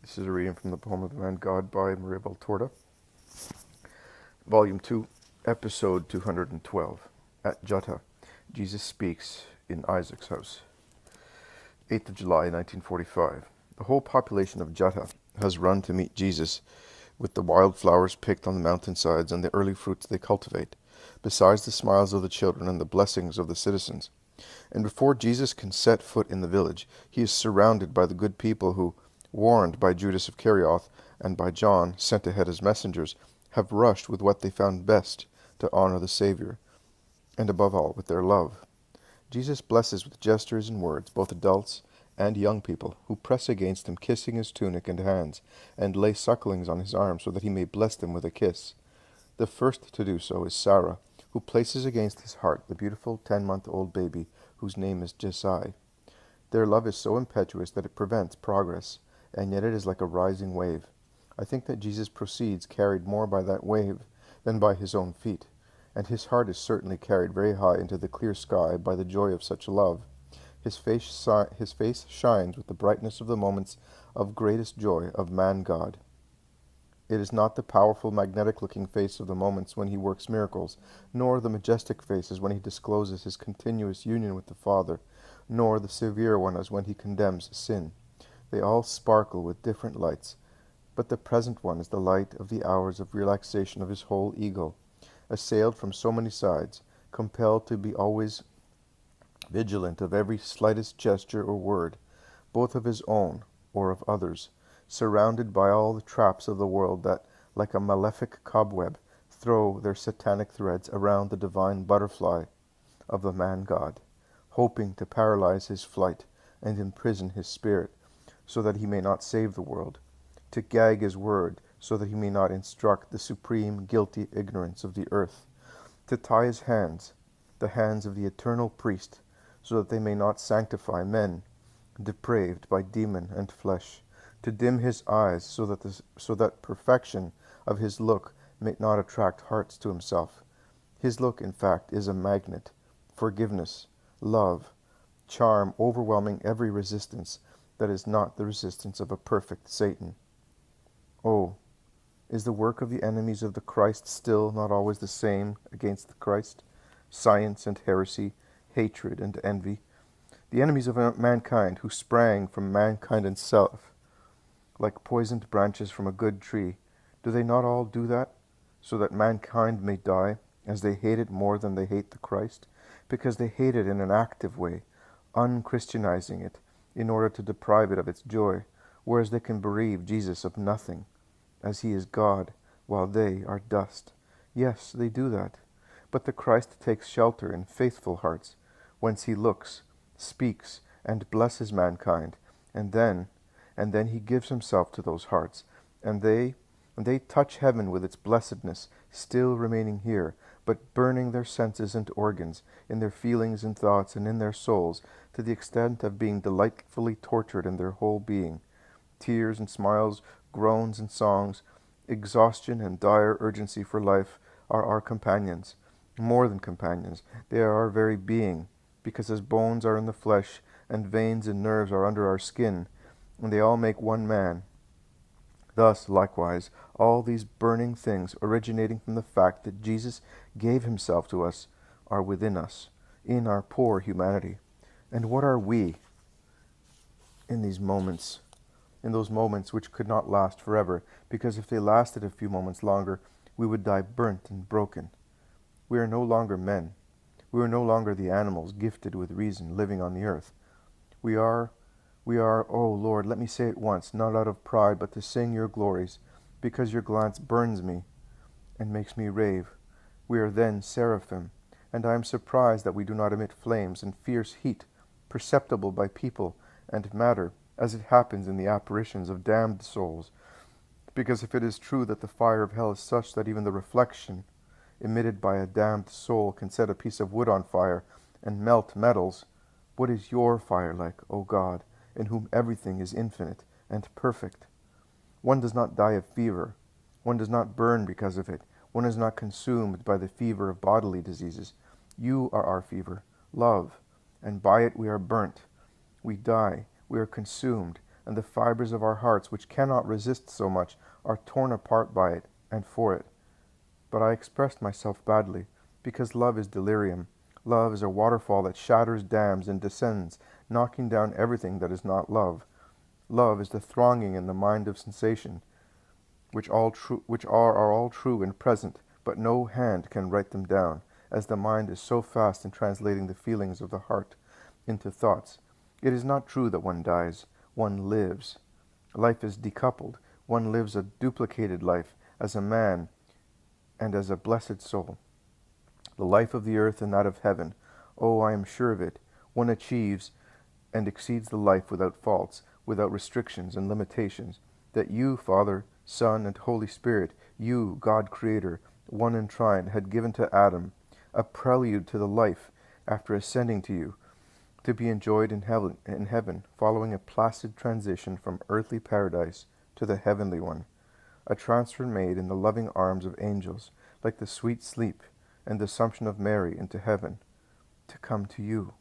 This is a reading from the poem of the Man God by Maria Valtorta, Volume 2, Episode 212. At Jutta, Jesus speaks in Isaac's house. 8th of July, 1945. The whole population of Jutta has run to meet Jesus with the wild flowers picked on the mountainsides and the early fruits they cultivate, besides the smiles of the children and the blessings of the citizens. And before Jesus can set foot in the village, he is surrounded by the good people who, warned by Judas of Kerioth and by John, sent ahead as messengers, have rushed with what they found best to honor the Savior, and above all with their love. Jesus blesses with gestures and words both adults and young people, who press against him, kissing his tunic and hands, and lay sucklings on his arms so that he may bless them with a kiss. The first to do so is Sarah, who places against his heart the beautiful 10-month-old baby whose name is Jessai. Their love is so impetuous that it prevents progress, and yet it is like a rising wave. I think that Jesus proceeds carried more by that wave than by his own feet, and his heart is certainly carried very high into the clear sky by the joy of such love. His face shines with the brightness of the moments of greatest joy of man-God. It is not the powerful, magnetic-looking face of the moments when he works miracles, nor the majestic faces when he discloses his continuous union with the Father, nor the severe one as when he condemns sin. They all sparkle with different lights, but the present one is the light of the hours of relaxation of his whole ego, assailed from so many sides, compelled to be always vigilant of every slightest gesture or word, both of his own or of others, surrounded by all the traps of the world that, like a malefic cobweb, throw their satanic threads around the divine butterfly of the man-God, hoping to paralyze his flight and imprison his spirit, so that he may not save the world, to gag his word, so that he may not instruct the supreme guilty ignorance of the earth, to tie his hands, the hands of the eternal priest, so that they may not sanctify men, depraved by demon and flesh, to dim his eyes, so that perfection of his look may not attract hearts to himself. His look, in fact, is a magnet, forgiveness, love, charm overwhelming every resistance that is not the resistance of a perfect Satan. Oh, is the work of the enemies of the Christ still not always the same against the Christ? Science and heresy, hatred and envy. The enemies of mankind who sprang from mankind itself, like poisoned branches from a good tree, do they not all do that, so that mankind may die, as they hate it more than they hate the Christ, because they hate it in an active way, unchristianizing it, in order to deprive it of its joy, whereas they can bereave Jesus of nothing, as he is God, while they are dust. Yes, they do that. But the Christ takes shelter in faithful hearts, whence he looks, speaks, and blesses mankind, and then he gives himself to those hearts, and they touch heaven with its blessedness, still remaining here, but burning their senses and organs, in their feelings and thoughts, and in their souls, to the extent of being delightfully tortured in their whole being. Tears and smiles, groans and songs, exhaustion and dire urgency for life are our companions. More than companions, they are our very being, because as bones are in the flesh, and veins and nerves are under our skin, and they all make one man. Thus, likewise, all these burning things, originating from the fact that Jesus gave himself to us, are within us, in our poor humanity. And what are we in these moments, in those moments which could not last forever, because if they lasted a few moments longer, we would die burnt and broken? We are no longer men. We are no longer the animals gifted with reason living on the earth. We are, oh Lord, let me say it once, not out of pride, but to sing your glories, because your glance burns me and makes me rave. We are then seraphim, and I am surprised that we do not emit flames and fierce heat, perceptible by people and matter, as it happens in the apparitions of damned souls. Because if it is true that the fire of hell is such that even the reflection emitted by a damned soul can set a piece of wood on fire and melt metals, what is your fire like, O God, in whom everything is infinite and perfect? One does not die of fever. One does not burn because of it. One is not consumed by the fever of bodily diseases. You are our fever, love, and by it we are burnt. We die, we are consumed, and the fibers of our hearts, which cannot resist so much, are torn apart by it and for it. But I expressed myself badly, because love is delirium. Love is a waterfall that shatters dams and descends, knocking down everything that is not love. Love is the thronging in the mind of sensation, which are all true and present, but no hand can write them down, as the mind is so fast in translating the feelings of the heart into thoughts. It is not true that one dies, one lives. Life is decoupled. One lives a duplicated life as a man and as a blessed soul. The life of the earth and that of heaven, oh, I am sure of it, one achieves and exceeds the life without faults, without restrictions and limitations, that you, Father, Son, and Holy Spirit, you, God Creator, one and trine, had given to Adam, a prelude to the life after ascending to you, to be enjoyed in heaven, following a placid transition from earthly paradise to the heavenly one, a transfer made in the loving arms of angels, like the sweet sleep and the Assumption of Mary into heaven, to come to you.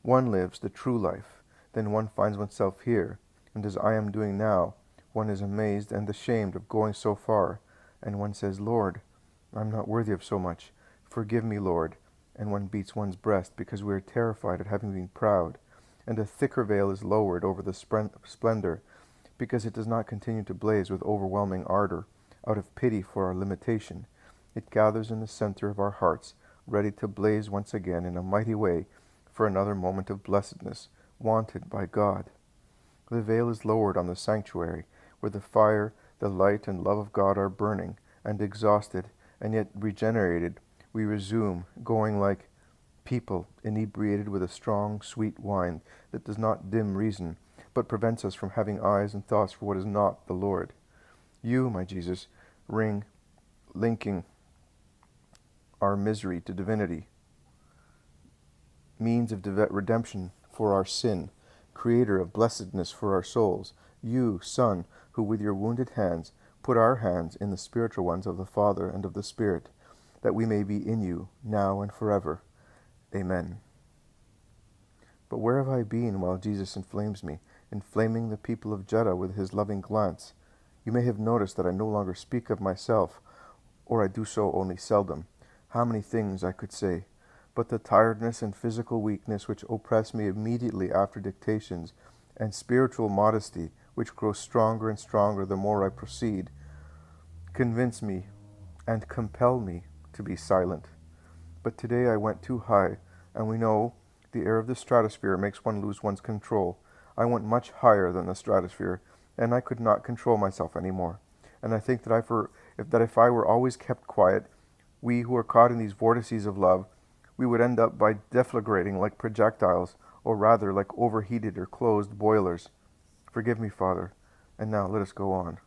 One lives the true life, then one finds oneself here, and as I am doing now, one is amazed and ashamed of going so far, and one says, Lord, I am not worthy of so much. Forgive me, Lord. And one beats one's breast because we are terrified at having been proud, and a thicker veil is lowered over the splendor, because it does not continue to blaze with overwhelming ardor, out of pity for our limitation. It gathers in the center of our hearts, ready to blaze once again in a mighty way for another moment of blessedness, wanted by God. The veil is lowered on the sanctuary, where the fire, the light, and love of God are burning, and exhausted, and yet regenerated, we resume, going like people inebriated with a strong, sweet wine that does not dim reason, but prevents us from having eyes and thoughts for what is not the Lord. You, my Jesus, linking our misery to divinity, means of redemption for our sin, creator of blessedness for our souls. You, Son, who with your wounded hands put our hands in the spiritual ones of the Father and of the Spirit, that we may be in you, now and forever. Amen. But where have I been while Jesus inflames me, inflaming the people of Juttah with his loving glance? You may have noticed that I no longer speak of myself, or I do so only seldom. How many things I could say! But the tiredness and physical weakness which oppress me immediately after dictations, and spiritual modesty, which grows stronger and stronger the more I proceed, convince me and compel me to be silent. But today I went too high, and we know the air of the stratosphere makes one lose one's control. I went much higher than the stratosphere, and I could not control myself any more. And I think that if I were always kept quiet, we who are caught in these vortices of love, we would end up by deflagrating like projectiles, or rather like overheated or closed boilers. Forgive me, Father. And now let us go on.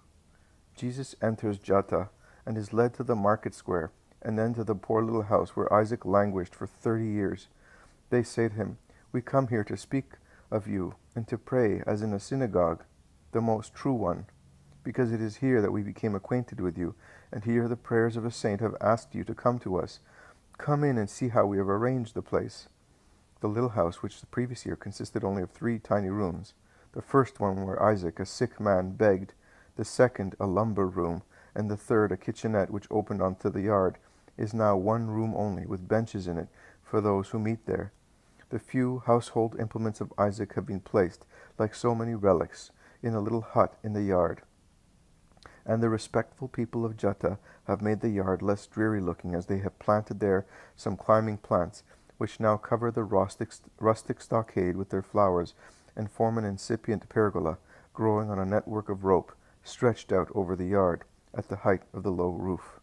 Jesus enters Juttah and is led to the market square, and then to the poor little house where Isaac languished for 30 years. They say to him, We come here to speak of you, and to pray as in a synagogue, the most true one, because it is here that we became acquainted with you, and here the prayers of a saint have asked you to come to us. Come in and see how we have arranged the place. The little house, which the previous year consisted only of 3 tiny rooms, the first one where Isaac, a sick man, begged, the second a lumber room, and the third a kitchenette which opened onto the yard, is now 1 room only, with benches in it for those who meet there. The few household implements of Isaac have been placed, like so many relics, in a little hut in the yard. And the respectful people of Juttah have made the yard less dreary-looking, as they have planted there some climbing plants, which now cover the rustic stockade with their flowers, and form an incipient pergola, growing on a network of rope, stretched out over the yard, at the height of the low roof.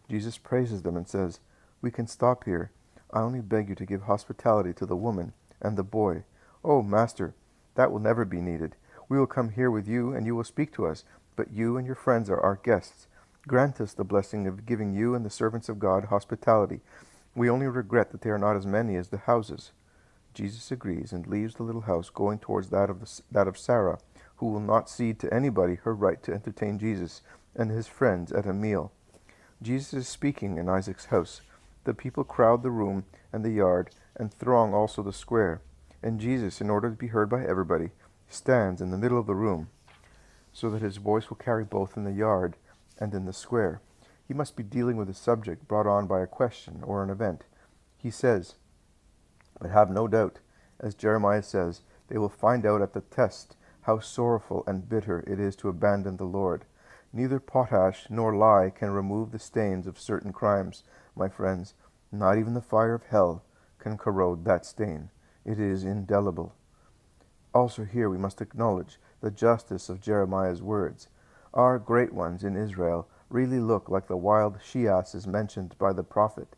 Jesus praises them and says, We can stop here. I only beg you to give hospitality to the woman and the boy. Oh, Master, that will never be needed. We will come here with you, and you will speak to us, but you and your friends are our guests. Grant us the blessing of giving you and the servants of God hospitality. We only regret that they are not as many as the houses. Jesus agrees and leaves the little house, going towards that of Sarah, who will not cede to anybody her right to entertain Jesus and his friends at a meal. Jesus is speaking in Isaac's house. The people crowd the room and the yard, and throng also the square. And Jesus, in order to be heard by everybody, stands in the middle of the room, so that his voice will carry both in the yard and in the square. He must be dealing with a subject brought on by a question or an event. He says, but have no doubt, as Jeremiah says, they will find out at the test how sorrowful and bitter it is to abandon the Lord. Neither potash nor lye can remove the stains of certain crimes, my friends. Not even the fire of hell can corrode that stain. It is indelible. Also here we must acknowledge the justice of Jeremiah's words. Our great ones in Israel really look like the wild she-asses mentioned by the prophet.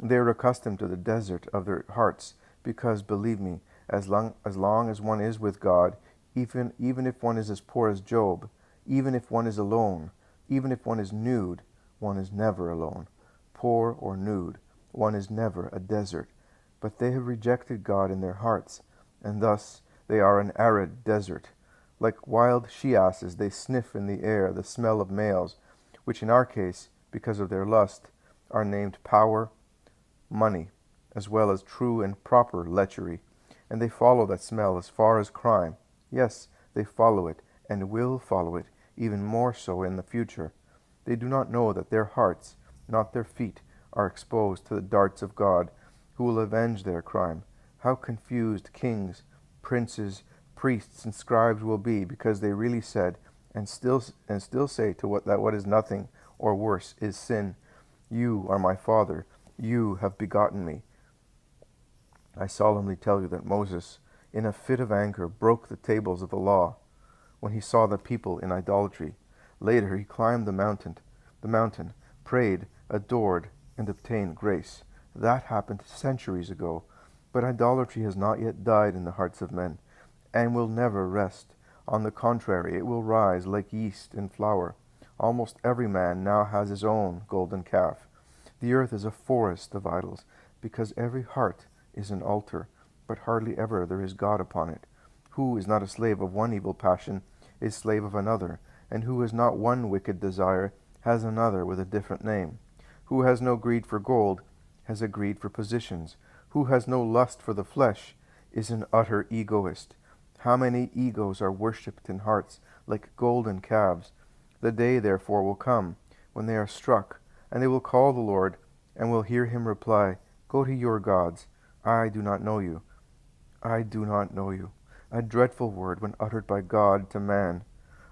They are accustomed to the desert of their hearts, because, believe me, as long as one is with God, even if one is as poor as Job, even if one is alone, even if one is nude, one is never alone. Poor or nude, one is never a desert. But they have rejected God in their hearts, and thus they are an arid desert. Like wild she-asses, they sniff in the air the smell of males, which in our case, because of their lust, are named power, money, as well as true and proper lechery, and they follow that smell as far as crime. Yes, they follow it, and will follow it, even more so in the future. They do not know that their hearts, not their feet, are exposed to the darts of God, who will avenge their crime. How confused kings, princes, priests, and scribes will be, because they really said, and still say that what is nothing, or worse, is sin. You are my father, you have begotten me. I solemnly tell you that Moses, in a fit of anger, broke the tables of the law when he saw the people in idolatry. Later he climbed the mountain, prayed, adored, and obtained grace. That happened centuries ago, but idolatry has not yet died in the hearts of men, and will never rest. On the contrary, it will rise like yeast in flour. Almost every man now has his own golden calf. The earth is a forest of idols, because every heart is an altar, but hardly ever there is God upon it. Who is not a slave of one evil passion is slave of another, and who has not one wicked desire has another with a different name. Who has no greed for gold has a greed for positions. Who has no lust for the flesh is an utter egoist. How many egos are worshipped in hearts like golden calves? The day, therefore, will come when they are struck, and they will call the Lord, and will hear him reply, Go to your gods. I do not know you. I do not know you. A dreadful word when uttered by God to man.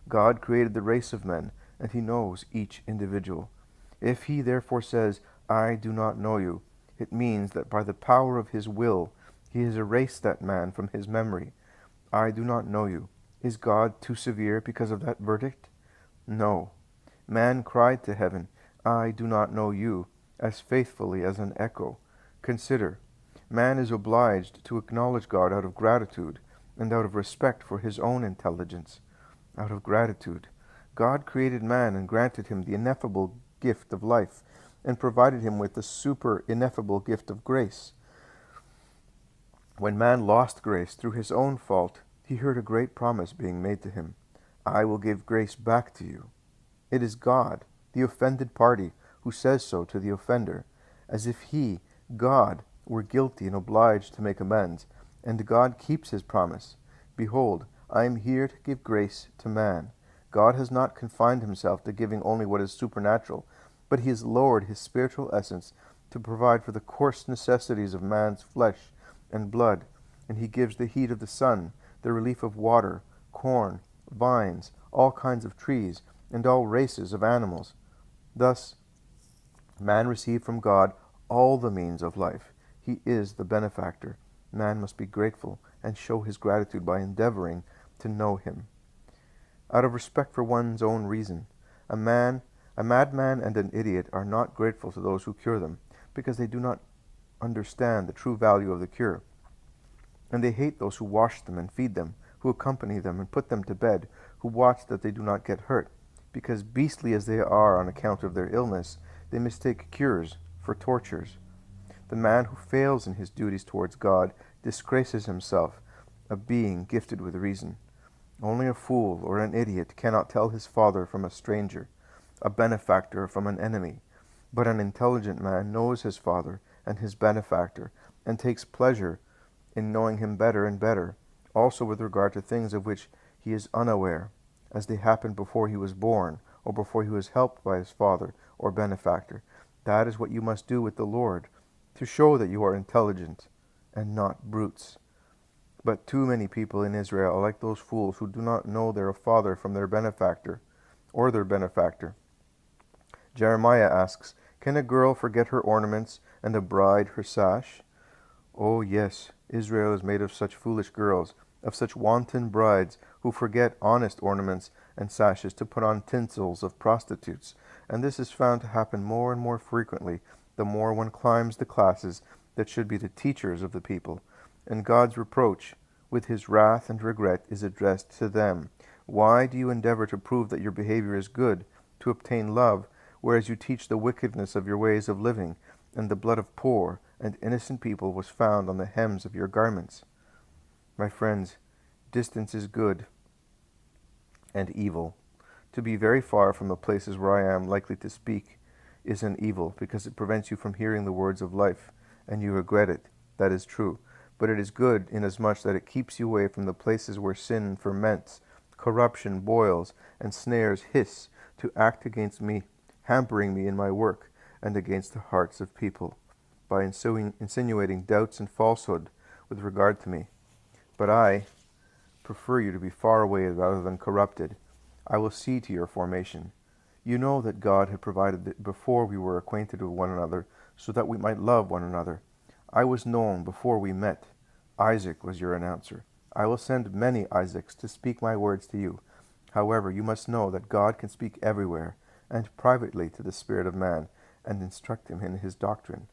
God created the race of men, and he knows each individual. If he therefore says, I do not know you, it means that by the power of his will he has erased that man from his memory. I do not know you. Is God too severe because of that verdict? No. Man cried to heaven, I do not know you, as faithfully as an echo. Consider, man is obliged to acknowledge God out of gratitude and out of respect for his own intelligence. Out of gratitude. God created man and granted him the ineffable gift of life and provided him with the super ineffable gift of grace. When man lost grace through his own fault, he heard a great promise being made to him. I will give grace back to you. It is God, the offended party, who says so to the offender, as if he, God, were guilty and obliged to make amends, and God keeps his promise. Behold, I am here to give grace to man. God has not confined himself to giving only what is supernatural, but he has lowered his spiritual essence to provide for the coarse necessities of man's flesh and blood, and he gives the heat of the sun, the relief of water, corn, vines, all kinds of trees, and all races of animals. Thus, man received from God all the means of life. He is the benefactor. Man must be grateful and show his gratitude by endeavoring to know him. Out of respect for one's own reason, a madman and an idiot are not grateful to those who cure them, because they do not understand the true value of the cure. And they hate those who wash them and feed them, who accompany them and put them to bed, who watch that they do not get hurt, because beastly as they are on account of their illness, they mistake cures for tortures. The man who fails in his duties towards God disgraces himself, a being gifted with reason. Only a fool or an idiot cannot tell his father from a stranger, a benefactor from an enemy. But an intelligent man knows his father and his benefactor, and takes pleasure in knowing him better and better. also with regard to things of which he is unaware, as they happened before he was born, or before he was helped by his father or benefactor. That is what you must do with the Lord, to show that you are intelligent and not brutes. But too many people in Israel are like those fools who do not know their father from their benefactor, or their benefactor. Jeremiah asks, can a girl forget her ornaments, and a bride her sash? Oh yes, Israel is made of such foolish girls, of such wanton brides, who forget honest ornaments and sashes to put on tinsels of prostitutes, and this is found to happen more and more frequently, the more one climbs the classes that should be the teachers of the people. And God's reproach, with his wrath and regret, is addressed to them. Why do you endeavor to prove that your behavior is good, to obtain love, whereas you teach the wickedness of your ways of living, and the blood of poor and innocent people was found on the hems of your garments? My friends, distance is good and evil. To be very far from the places where I am likely to speak is an evil, because it prevents you from hearing the words of life, and you regret it. That is true. But it is good inasmuch that it keeps you away from the places where sin ferments, corruption boils, and snares hiss to act against me, hampering me in my work, and against the hearts of people, by insinuating doubts and falsehood with regard to me. But I prefer you to be far away rather than corrupted. I will see to your formation. You know that God had provided it before we were acquainted with one another, so that we might love one another. I was known before we met. Isaac was your announcer. I will send many Isaacs to speak my words to you. However, you must know that God can speak everywhere, and privately to the spirit of man, and instruct him in his doctrine.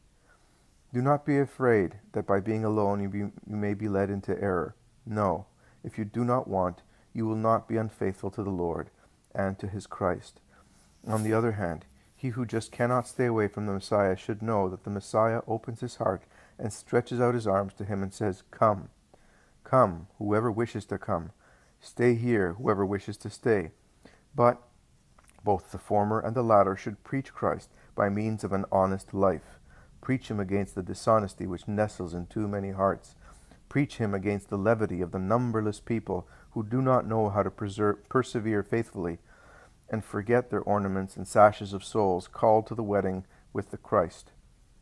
Do not be afraid that by being alone you may be led into error. No, if you do not want, you will not be unfaithful to the Lord and to his Christ. On the other hand, he who just cannot stay away from the Messiah should know that the Messiah opens his heart and stretches out his arms to him and says, come, come, whoever wishes to come. Stay here, whoever wishes to stay. But both the former and the latter should preach Christ by means of an honest life. Preach him against the dishonesty which nestles in too many hearts. Preach him against the levity of the numberless people who do not know how to persevere faithfully, and forget their ornaments and sashes of souls called to the wedding with the Christ.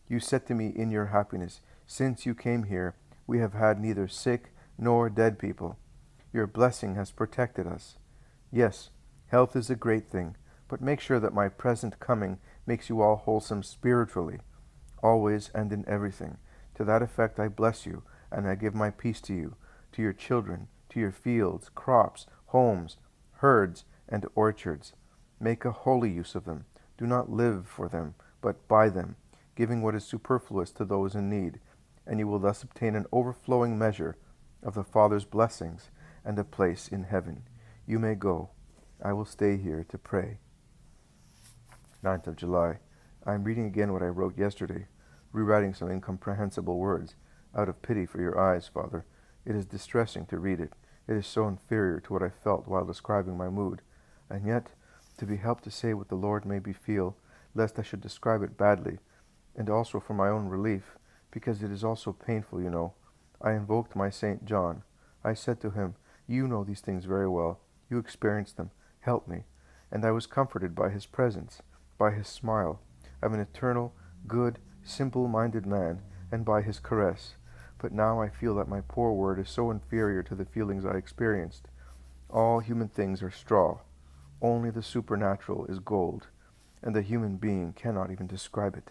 You said to me in your happiness, since you came here, we have had neither sick nor dead people. Your blessing has protected us. Yes, health is a great thing, but make sure that my present coming makes you all wholesome spiritually, always and in everything. To that effect I bless you, and I give my peace to you, to your children, to your fields, crops, homes, herds, and orchards. Make a holy use of them. Do not live for them, but by them, giving what is superfluous to those in need, and you will thus obtain an overflowing measure of the Father's blessings and a place in heaven. You may go. I will stay here to pray. 9th of July. I am reading again what I wrote yesterday, rewriting some incomprehensible words, out of pity for your eyes, Father. It is distressing to read it. It is so inferior to what I felt while describing my mood, and yet to be helped to say what the Lord made me feel, lest I should describe it badly, and also for my own relief, because it is also painful, you know. I invoked my Saint John. I said to him, you know these things very well. You experienced them. Help me. And I was comforted by his presence, by his smile. I'm an eternal, good, simple-minded man, and by his caress. But now I feel that my poor word is so inferior to the feelings I experienced. All human things are straw. Only the supernatural is gold, and the human being cannot even describe it.